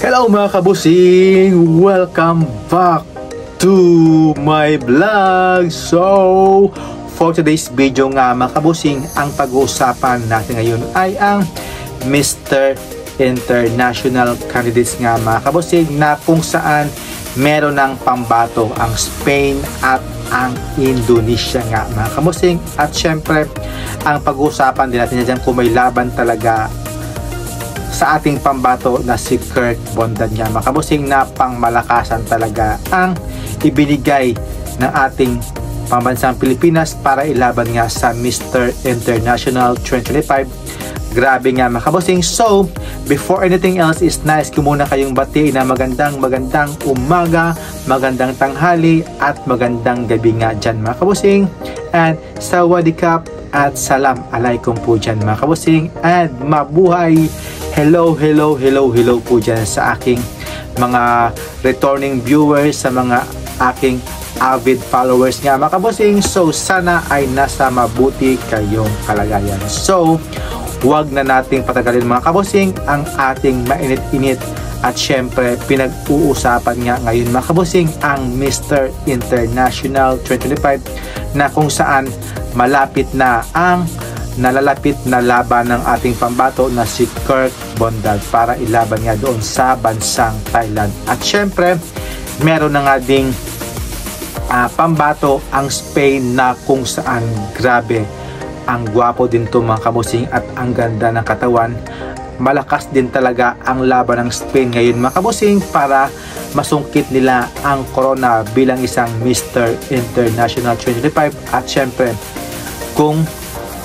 Hello mga kabusing! Welcome back to my vlog! So, for today's video nga mga kabusing, ang pag-uusapan natin ngayon ay ang Mr. International Candidates nga mga kabusing, na kung saan meron ng pambato ang Spain at ang Indonesia nga mga kabusing. At syempre, ang pag-uusapan din natin dyan kung may laban talaga sa ating pambato na si Kurt Bondad nga mga kabusing, na pangmalakasan talaga ang ibinigay ng ating pambansang Pilipinas para ilaban nga sa Mr. International 2025. Grabe nga mga kabusing. So, before anything else is nice ko muna kayong batiin na magandang umaga, magandang tanghali at magandang gabi nga dyan mga kabusing. And sawadikap at salam alaikum po dyan mga kabusing. And mabuhay! Hello po dyan sa aking mga returning viewers, sa mga aking avid followers nga mga kabusing. So sana ay nasa mabuti kayong kalagayan. So wag na nating patagalin mga kabusing ang ating mainit-init at syempre pinag-uusapan nga ngayon mga kabusing ang Mr. International 2025, na kung saan malapit na ang nalalapit na laban ng ating pambato na si Kurt Bondad para ilaban nga doon sa bansang Thailand. At syempre meron na nga ding pambato ang Spain, na kung saan grabe ang gwapo din to mga kabusing at ang ganda ng katawan. Malakas din talaga ang laban ng Spain ngayon mga kabusing para masungkit nila ang corona bilang isang Mr. International 2025. At syempre kung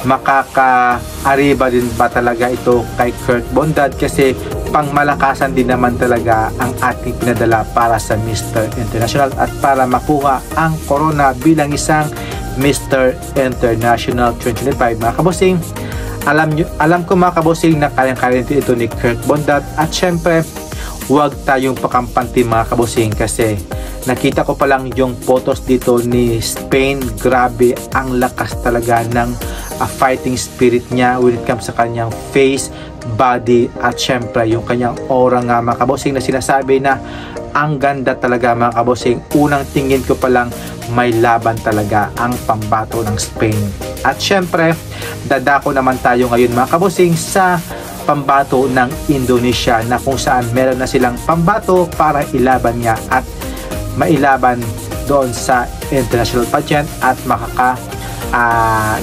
makaka-ariba din ba talaga ito kay Kurt Bondad, kasi pangmalakasan din naman talaga ang ating pinadala para sa Mr. International at para makuha ang corona bilang isang Mr. International 2025 mga kabusing. Alam ko mga kabusing na kayang-kaya ito ni Kurt Bondad. At syempre huwag tayong pakampanti mga kabusing, kasi nakita ko pa lang yung photos dito ni Spain. Grabe ang lakas talaga ng fighting spirit niya when it comes sa kanyang face, body at syempre yung kanyang aura nga mga kabusing, na sinasabi na ang ganda talaga mga kabusing. Unang tingin ko pa lang may laban talaga ang pambato ng Spain. At syempre dadako naman tayo ngayon mga kabusing sa pambato ng Indonesia, na kung saan meron na silang pambato para ilaban nga at mailaban doon sa international pageant at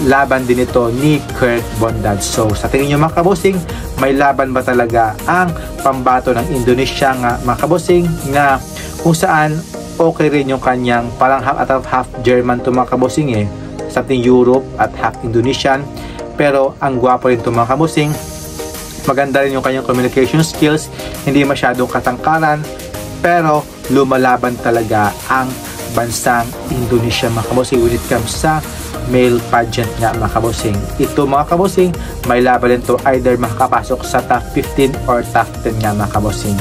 laban din ito ni Kurt Bondad. So sa tingin nyo mga kabusing, may laban ba talaga ang pambato ng Indonesia nga mga kabusing, na kung saan okay rin yung kanyang parang half German to mga kabusing something Europe at half Indonesian, pero ang gwapo rin to mga kabusing. Maganda rin yung kanyang communication skills, hindi masyadong katangkaran, pero lumalaban talaga ang bansang Indonesia mga kabusing when it comes sa male pageant nga mga kabusing. Ito mga kabusing, may laban din to, either makakapasok sa top 15 or top 10 nga mga kabusing.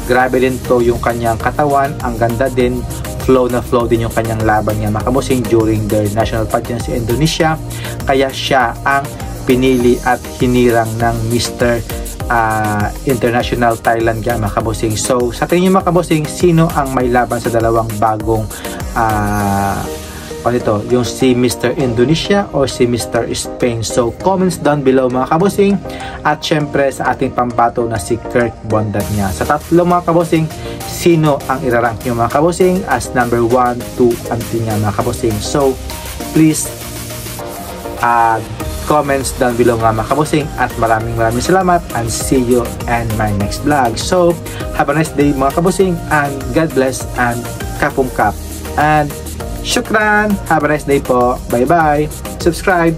Grabe din to yung kanyang katawan, ang ganda din, flow din yung kanyang laban nga mga kabusing during their national pageant sa Indonesia. Kaya siya ang pinili at hinirang ng Mr. International Thailand nga mga kabusing. So sa tingin nyo mga kabusing, sino ang may laban sa dalawang bagong yung si Mr. Indonesia o si Mr. Spain? So comments down below mga kabusing. At syempre sa ating pambato na si Kurt Bondad nga, sa tatlo mga kabusing, sino ang irarank nyo mga kabusing as number 1, 2 and 3 nga mga kabusing? So please comments down below nga mga kabusing, at maraming salamat and see you in my next vlog. So have a nice day mga kabusing, and God bless and kapum kap and shukran. Have a nice day po. Bye bye. Subscribe.